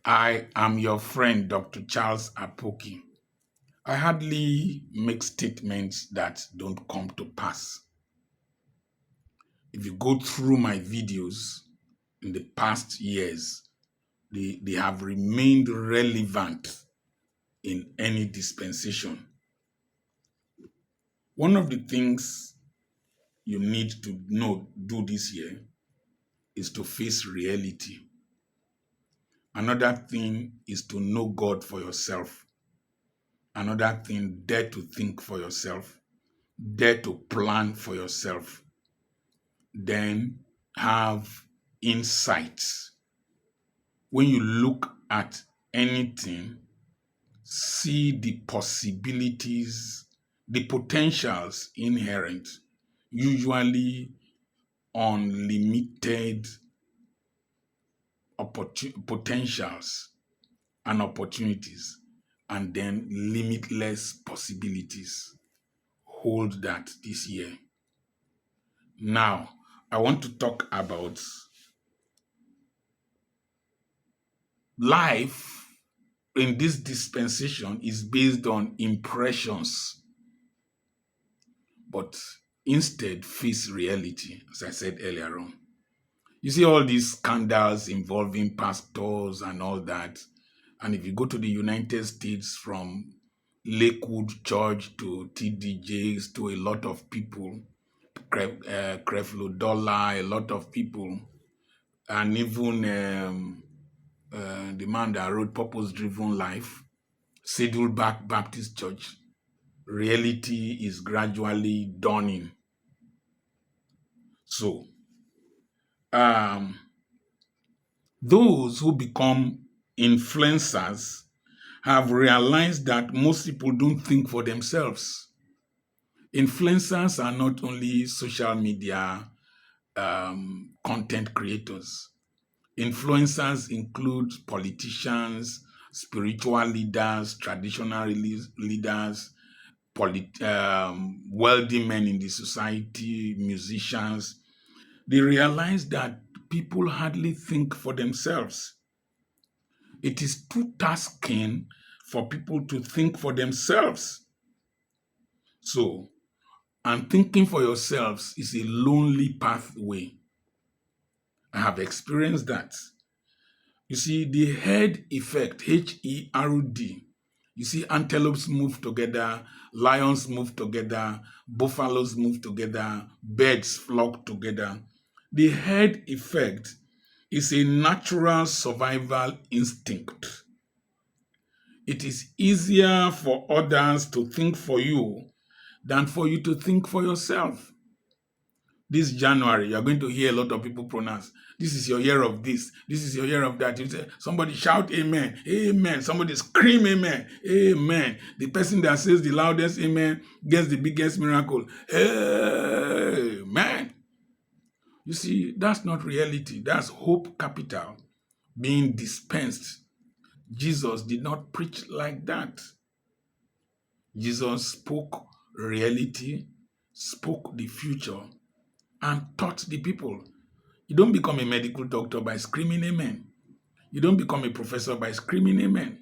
I am your friend, Dr. Charles Apoki. I hardly make statements that don't come to pass. If you go through my videos in the past years, they have remained relevant in any dispensation. One of the things you need to do this year is to face reality. Another thing is to know God for yourself. Another thing, dare to think for yourself. Dare to plan for yourself. Then have insights. When you look at anything, see the possibilities, the potentials inherent, usually unlimited potentials and opportunities, and then limitless possibilities. Hold that this year. Now, I want to talk about life in this dispensation is based on impressions, but instead face reality, as I said earlier on. You see all these scandals involving pastors and all that. And if you go to the United States, from Lakewood Church to TDJs to a lot of people, Creflo Dollar, a lot of people, and even the man that wrote Purpose Driven Life, Saddleback Baptist Church, reality is gradually dawning. So, those who become influencers have realized that most people don't think for themselves. Influencers are not only social media content creators. Influencers include politicians, spiritual leaders, traditional leaders, wealthy men in the society, musicians. They realize that people hardly think for themselves. It is too tasking for people to think for themselves. So, and thinking for yourselves is a lonely pathway. I have experienced that. You see, the herd effect, HERD. You see, antelopes move together, lions move together, buffaloes move together, birds flock together. The herd effect is a natural survival instinct. It is easier for others to think for you than for you to think for yourself. This January, you're going to hear a lot of people pronounce, this is your year of this is your year of that. You say, somebody shout amen, amen. Somebody scream amen, amen. The person that says the loudest amen gets the biggest miracle. Amen. You see, that's not reality. That's hope capital being dispensed. Jesus did not preach like that. Jesus spoke reality, spoke the future, and taught the people. You don't become a medical doctor by screaming amen. You don't become a professor by screaming amen.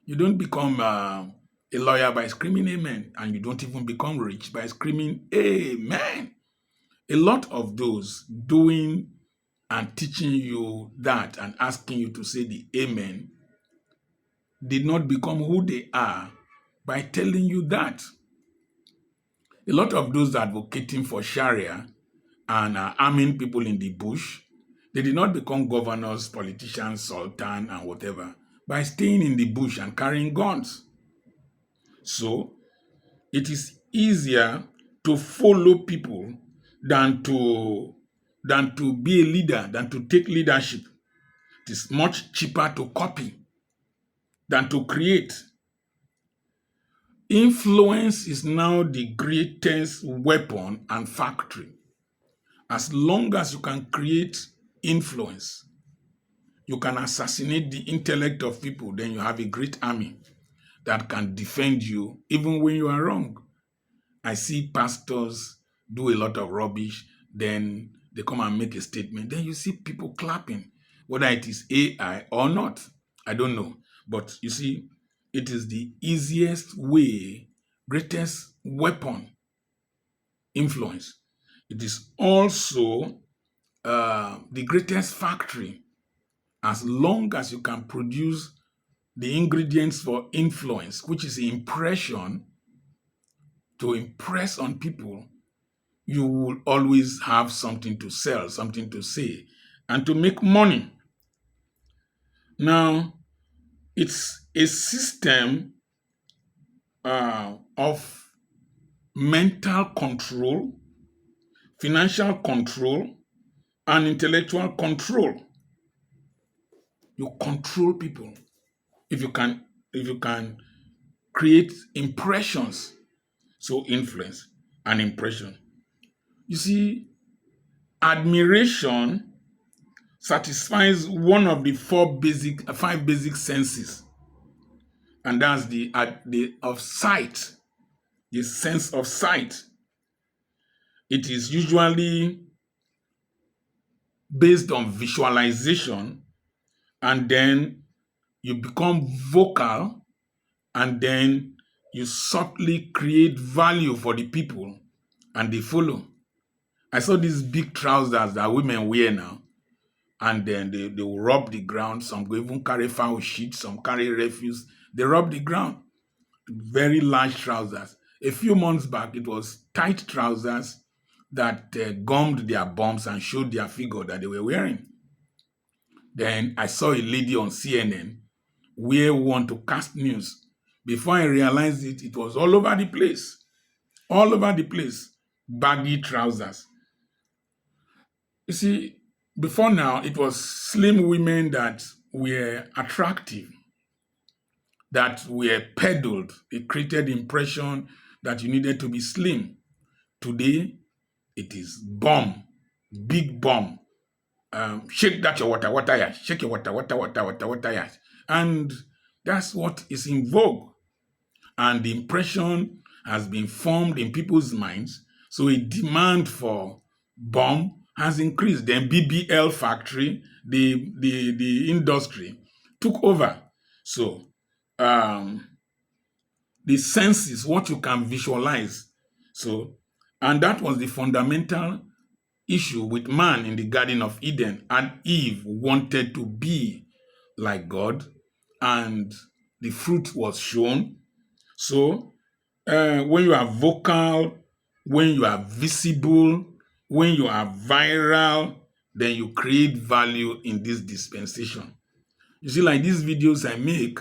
You don't become a lawyer by screaming amen. And you don't even become rich by screaming amen. A lot of those doing and teaching you that and asking you to say the amen did not become who they are by telling you that. A lot of those advocating for Sharia and arming people in the bush, they did not become governors, politicians, sultan, and whatever by staying in the bush and carrying guns. So it is easier to follow people than to be a leader, than to take leadership. It is much cheaper to copy than to create. Influence is now the greatest weapon and factory. As long as you can create influence, you can assassinate the intellect of people, then you have a great army that can defend you even when you are wrong. I see pastors do a lot of rubbish, then they come and make a statement. Then you see people clapping, whether it is AI or not. I don't know. But you see, it is the easiest way, greatest weapon, influence. It is also the greatest factory, as long as you can produce the ingredients for influence, which is impression, to impress on people. You will always have something to sell, something to say, and to make money. Now, it's a system of mental control, financial control, and intellectual control. You control people if you can create impressions. So influence and impression. You see, admiration satisfies one of the five basic senses, and that's the of sight, the sense of sight. It is usually based on visualization, and then you become vocal, and then you subtly create value for the people, and they follow. I saw these big trousers that women wear now, and then they will rub the ground. Some go even carry foul sheet, some carry refuse. They rub the ground. Very large trousers. A few months back, it was tight trousers that gummed their bums and showed their figure that they were wearing. Then I saw a lady on CNN wear one to cast news. Before I realized it, it was all over the place. All over the place. Baggy trousers. You see, before now, it was slim women that were attractive, that were peddled. It created the impression that you needed to be slim. Today, it is bomb, big bomb. Shake that your water yash. Shake your water yash. And that's what is in vogue. And the impression has been formed in people's minds. So a demand for bomb has increased. Then BBL factory, the industry took over. So the senses, what you can visualize. So, and that was the fundamental issue with man in the Garden of Eden. And Eve wanted to be like God, and the fruit was shown. So, when you are vocal, when you are visible, when you are viral, then you create value in this dispensation. You see, like these videos I make,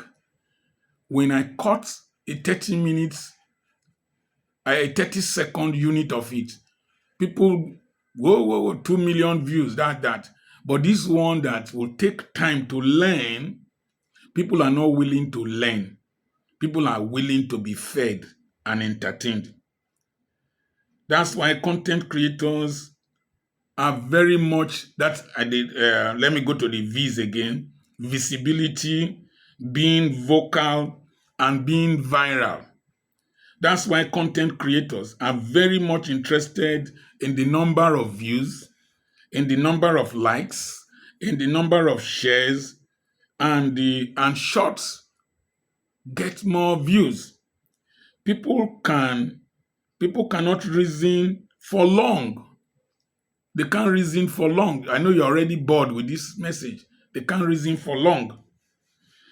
when I cut a 30-second unit of it, people, whoa, 2 million views, that. But this one that will take time to learn, people are not willing to learn. People are willing to be fed and entertained. That's why content creators are very much, that I did, let me go to the V's again: visibility, being vocal, and being viral. That's why content creators are very much interested in the number of views, in the number of likes, in the number of shares, and shorts get more views. People cannot reason for long. They can't reason for long. I know you're already bored with this message. They can't reason for long.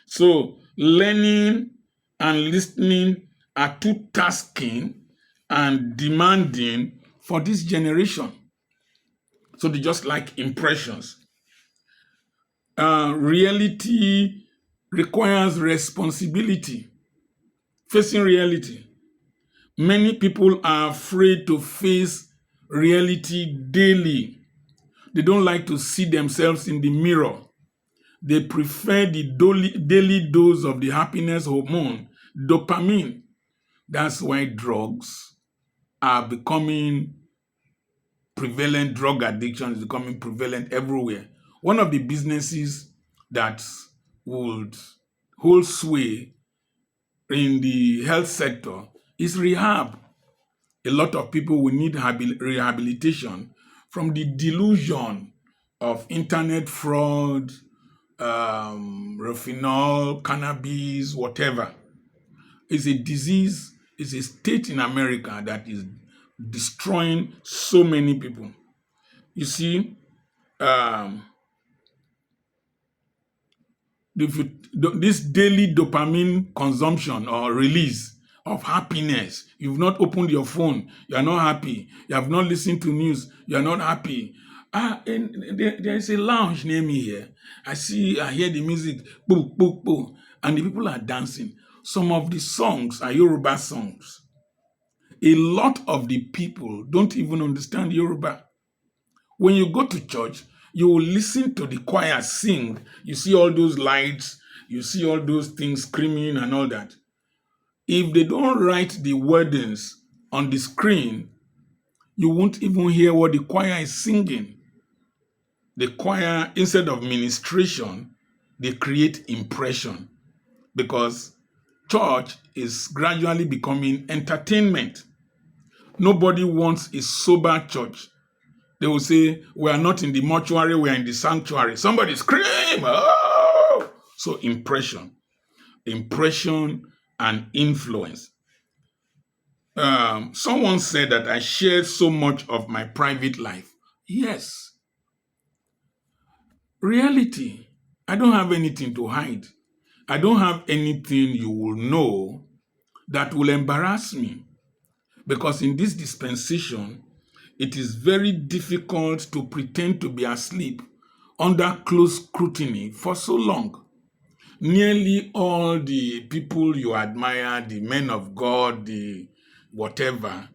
So learning and listening are too tasking and demanding for this generation. So they just like impressions. Reality requires responsibility. Facing reality. Many people are afraid to face reality daily. They don't like to see themselves in the mirror. They prefer the daily dose of the happiness hormone, dopamine. That's why drugs are becoming prevalent. Drug addiction is becoming prevalent everywhere. One of the businesses that would hold sway in the health sector is rehab. A lot of people will need rehabilitation from the delusion of internet fraud, refinol, cannabis, whatever. It's a disease, it's a state in America that is destroying so many people. You see, um, this daily dopamine consumption or release of happiness. You've not opened your phone, you are not happy. You have not listened to news, you are not happy. And there is a lounge near me here. I hear the music, boom, boom, boom, and the people are dancing. Some of the songs are Yoruba songs. A lot of the people don't even understand Yoruba. When you go to church, you will listen to the choir sing. You see all those lights, you see all those things screaming and all that. If they don't write the wordings on the screen, you won't even hear what the choir is singing. The choir, instead of ministration, they create impression because church is gradually becoming entertainment. Nobody wants a sober church. They will say, we are not in the mortuary, we are in the sanctuary. Somebody scream, oh! So impression and influence. Someone said that I shared so much of my private life. Yes. Reality. I don't have anything to hide. I don't have anything you will know that will embarrass me. Because in this dispensation, it is very difficult to pretend to be asleep under close scrutiny for so long. Nearly all the people you admire, the men of God, the whatever,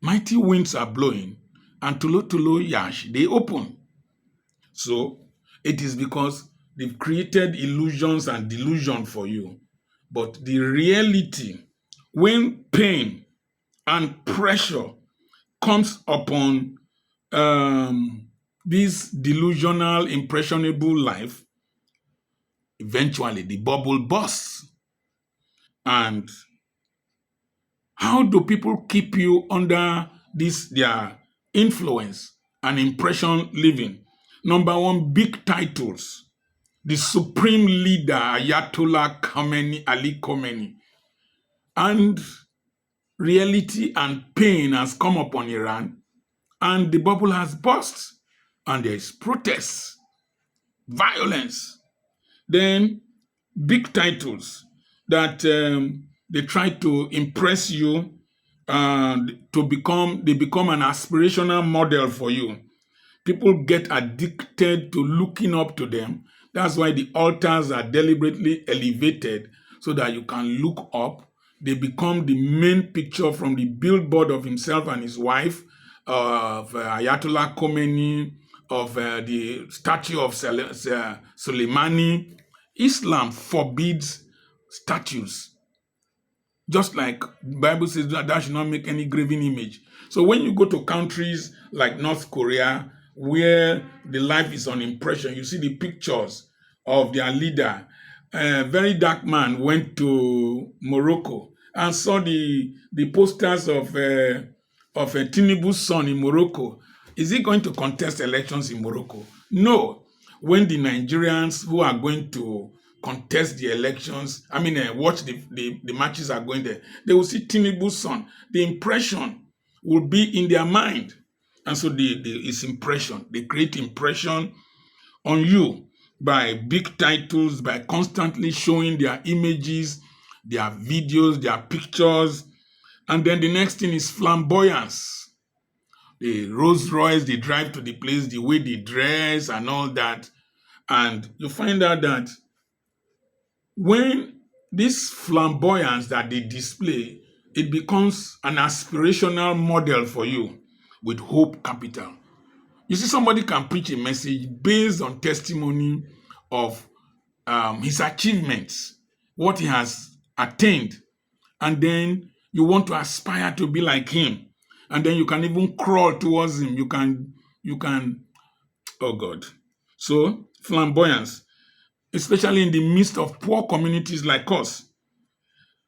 mighty winds are blowing and tulo yash, they open. So it is because they've created illusions and delusion for you. But the reality, when pain and pressure comes upon this delusional, impressionable life, eventually the bubble bursts. And how do people keep you under this their influence and impression living? Number one, big titles. The supreme leader, Ayatollah Khamenei, Ali Khamenei. And reality and pain has come upon Iran, and the bubble has burst, and there is protests, violence. Then big titles that they try to impress you and they become an aspirational model for you. People get addicted to looking up to them. That's why the altars are deliberately elevated so that you can look up. They become the main picture from the billboard of himself and his wife, of Ayatollah Khomeini, of the statue of Soleimani. Islam forbids statues. Just like the Bible says that thou should not make any graven image. So when you go to countries like North Korea, where the life is on impression, you see the pictures of their leader. A very dark man went to Morocco and saw the posters of Tinubu's son in Morocco. Is he going to contest elections in Morocco? No. When the Nigerians who are going to contest the elections, watch the matches are going there, they will see Tinubu's son. The impression will be in their mind. And so it's impression. They create impression on you by big titles, by constantly showing their images, their videos, their pictures. And then the next thing is flamboyance. The Rolls Royce, they drive to the place, the way they dress and all that. And you find out that when this flamboyance that they display, it becomes an aspirational model for you with hope capital. You see, somebody can preach a message based on testimony of his achievements, what he has attained, and then you want to aspire to be like him, and then you can even crawl towards him. You can, oh God. So flamboyance, especially in the midst of poor communities like us,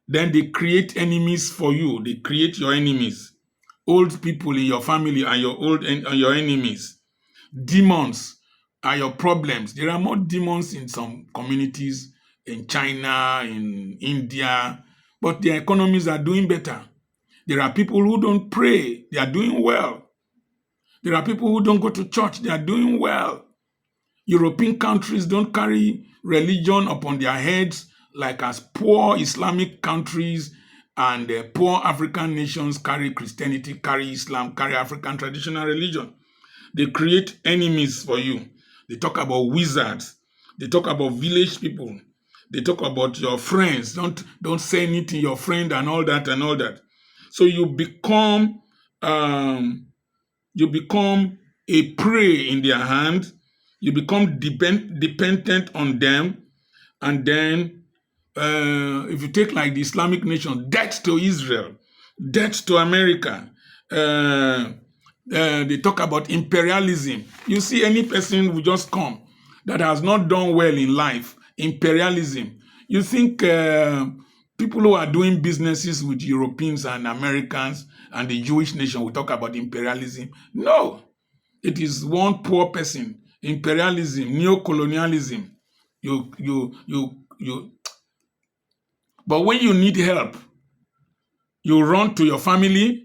then they create enemies for you. They create your enemies. Old people in your family are your enemies. Demons are your problems. There are more demons in some communities, in China, in India, but their economies are doing better. There are people who don't pray, they are doing well. There are people who don't go to church, they are doing well. European countries don't carry religion upon their heads like as poor Islamic countries and poor African nations carry Christianity, carry Islam, carry African traditional religion. They create enemies for you. They talk about wizards. They talk about village people. They talk about your friends. Don't say anything, your friend, and all that and all that. So you become a prey in their hand. You become dependent on them, and then if you take like the Islamic nation, debt to Israel, debt to America. They talk about imperialism. You see, any person who just come that has not done well in life, imperialism. You think people who are doing businesses with Europeans and Americans and the Jewish nation will talk about imperialism? No, it is one poor person. Imperialism, neo-colonialism. You. But when you need help, you run to your family.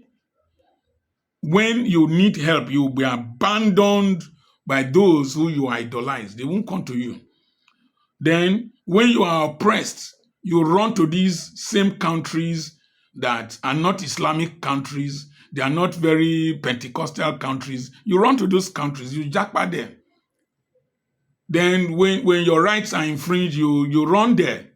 When you need help, you will be abandoned by those who you idolize. They won't come to you. Then, when you are oppressed, you run to these same countries that are not Islamic countries. They are not very Pentecostal countries. You run to those countries, you jackpot them. Then, when your rights are infringed, you run there.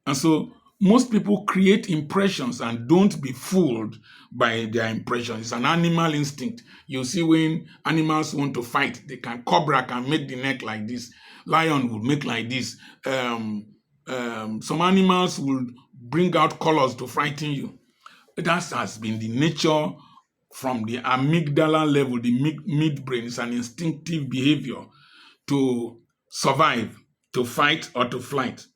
And so most people create impressions and don't be fooled by their impressions. It's an animal instinct. You see, when animals want to fight, cobra can make the neck like this. Lion would make like this. Some animals will bring out colors to frighten you. That has been the nature from the amygdala level, the midbrain. It's an instinctive behavior to survive, to fight, or to flight.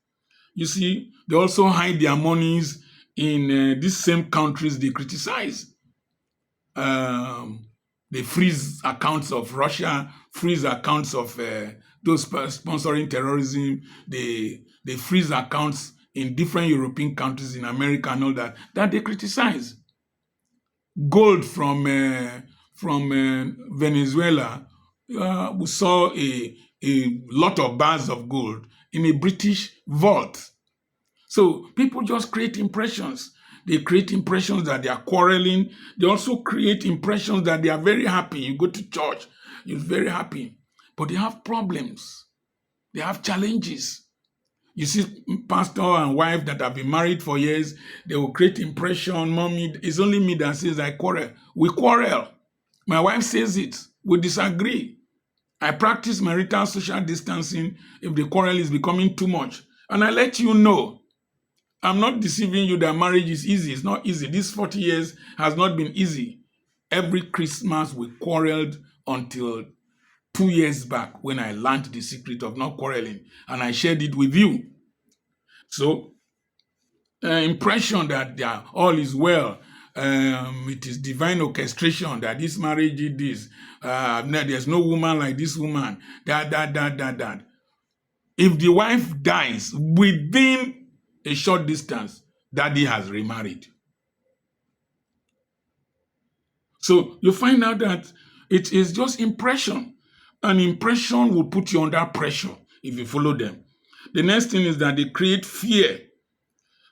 You see, they also hide their monies in these same countries they criticize. They freeze accounts of Russia, freeze accounts of those sponsoring terrorism. They freeze accounts in different European countries, in America and all that they criticize. Gold from Venezuela, we saw a lot of bars of gold in a British vault. So people just create impressions. They create impressions that they are quarreling. They also create impressions that they are very happy. You go to church, you're very happy. But they have problems. They have challenges. You see pastor and wife that have been married for years, they will create impression. Mommy, it's only me that says I quarrel. We quarrel. My wife says it. We disagree. I practice marital social distancing if the quarrel is becoming too much. And I let you know, I'm not deceiving you that marriage is easy. It's not easy. This 40 years has not been easy. Every Christmas we quarreled until 2 years back when I learned the secret of not quarreling, and I shared it with you. So, impression that all is well, it is divine orchestration that this marriage did this. There's no woman like this woman. That. If the wife dies within a short distance, daddy has remarried. So you find out that it is just impression. An impression will put you under pressure if you follow them. The next thing is that they create fear.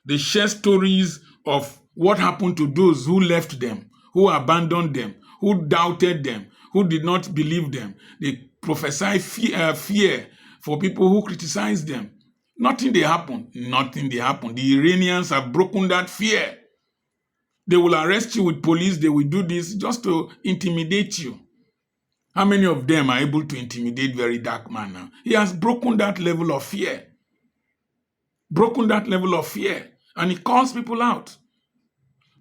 They share stories of what happened to those who left them, who abandoned them, who doubted them, who did not believe them. They prophesy fear for people who criticize them. Nothing they happen. The Iranians have broken that fear. They will arrest you with police. They will do this just to intimidate you. How many of them are able to intimidate very dark man now? He has broken that level of fear. And he calls people out.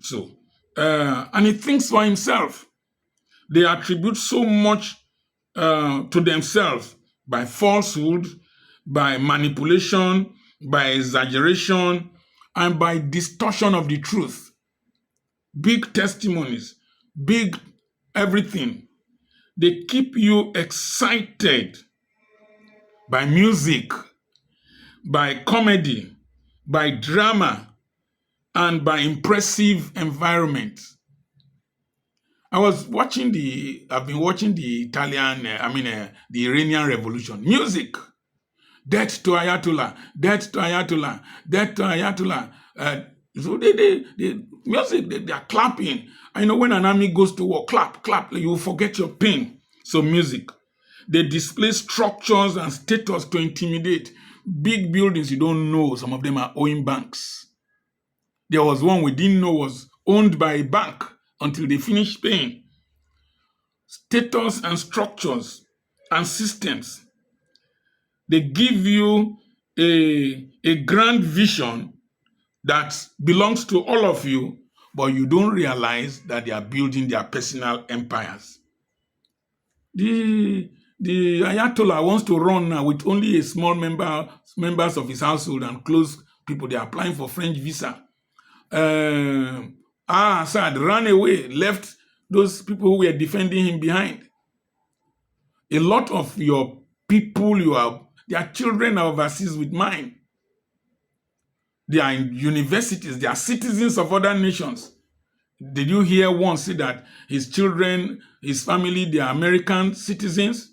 So, and he thinks for himself. They attribute so much to themselves by falsehood, by manipulation, by exaggeration, and by distortion of the truth. Big testimonies, big everything. They keep you excited by music, by comedy, by drama, and by impressive environment. I've been watching the the Iranian Revolution. Music, death to Ayatollah, death to Ayatollah, death to Ayatollah. So they music, they are clapping. I know when an army goes to war, clap, clap, you forget your pain. So music. They display structures and status to intimidate. Big buildings you don't know, some of them are owing banks. There was one we didn't know was owned by a bank until they finished paying. Status and structures and systems. They give you a grand vision that belongs to all of you, but you don't realize that they are building their personal empires. The Ayatollah wants to run now with only a small members of his household and close people. They are applying for French visa. Assad ran away, left those people who were defending him behind. A lot of your people, their children are overseas with mine. They are in universities. They are citizens of other nations. Did you hear one say that his children, his family, they are American citizens?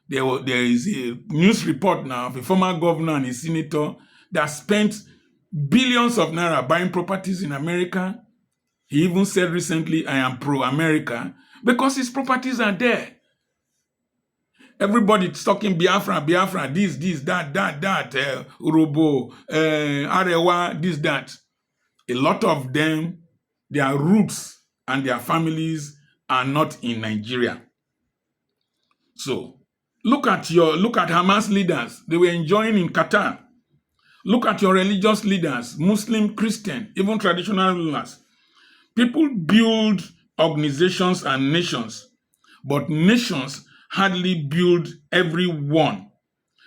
There is a news report now of a former governor and a senator that spent billions of naira buying properties in America. He even said recently, I am pro-America, because his properties are there. Everybody's talking Biafra, this, that, Urobo, Arewa, this, that. A lot of them, their roots and their families are not in Nigeria. So, look at Hamas leaders. They were enjoying in Qatar. Look at your religious leaders, Muslim, Christian, even traditional rulers. People build organizations and nations, but nations hardly build everyone,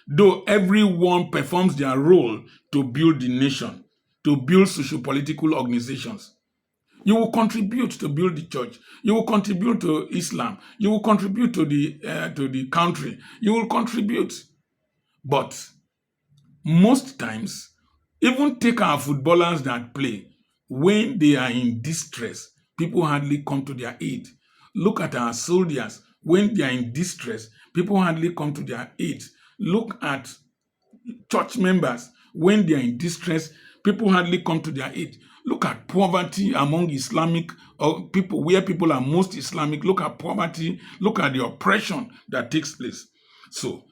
though everyone performs their role to build the nation, to build socio-political organizations. You will contribute to build the church. You will contribute to Islam. You will contribute to the country. You will contribute. But most times, even take our footballers that play, when they are in distress, people hardly come to their aid. Look at our soldiers. When they are in distress, people hardly come to their aid. Look at church members. When they are in distress, people hardly come to their aid. Look at poverty among Islamic people, where people are most Islamic. Look at poverty. Look at the oppression that takes place. So,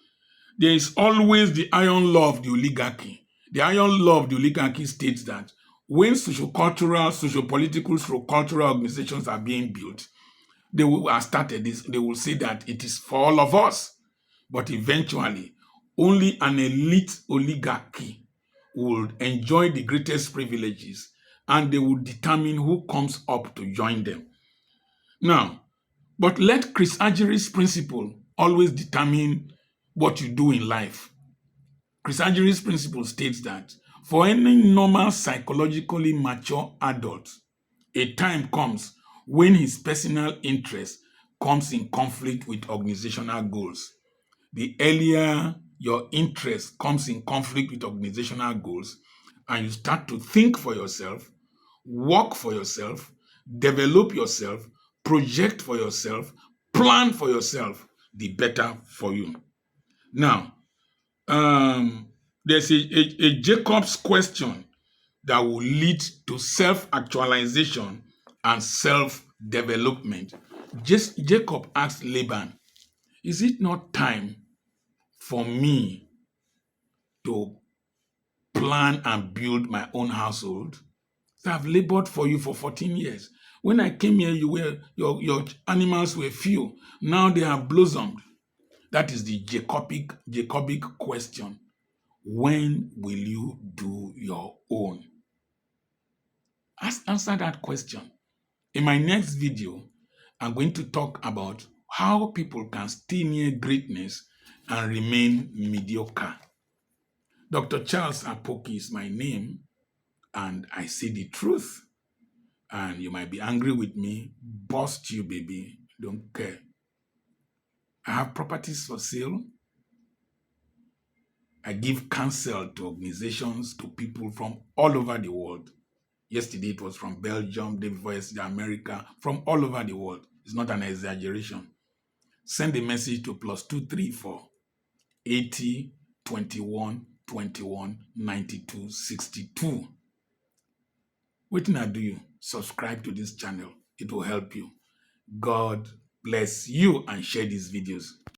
there is always the iron law of the oligarchy. The iron law of the oligarchy states that when socio-cultural, socio-political, socio-cultural organizations are being built, they will say that it is for all of us. But eventually, only an elite oligarchy will enjoy the greatest privileges, and they will determine who comes up to join them. Now, but let Chris Agiri's principle always determine what you do in life. Chris Agiri's principle states that for any normal psychologically mature adult, a time comes when his personal interest comes in conflict with organizational goals. The earlier your interest comes in conflict with organizational goals, and you start to think for yourself, work for yourself, develop yourself, project for yourself, plan for yourself, the better for you. Now, there's a Jacob's question that will lead to self-actualization and self-development. Jacob asked Laban, is it not time for me to plan and build my own household? So I've labored for you for 14 years. When I came here, your animals were few. Now they have blossomed. That is the Jacobic question. When will you do your own? Answer that question. In my next video, I'm going to talk about how people can stay near greatness and remain mediocre. Dr. Charles Apoki is my name, and I say the truth. And you might be angry with me. Bust you, baby. Don't care. I have properties for sale. I give counsel to organizations, to people from all over the world. Yesterday it was from Belgium, day before yesterday, America, from all over the world. It's not an exaggeration. Send a message to +234 80 21 21 92 62. Waiting I do you. Subscribe to this channel. It will help you. God bless you and share these videos.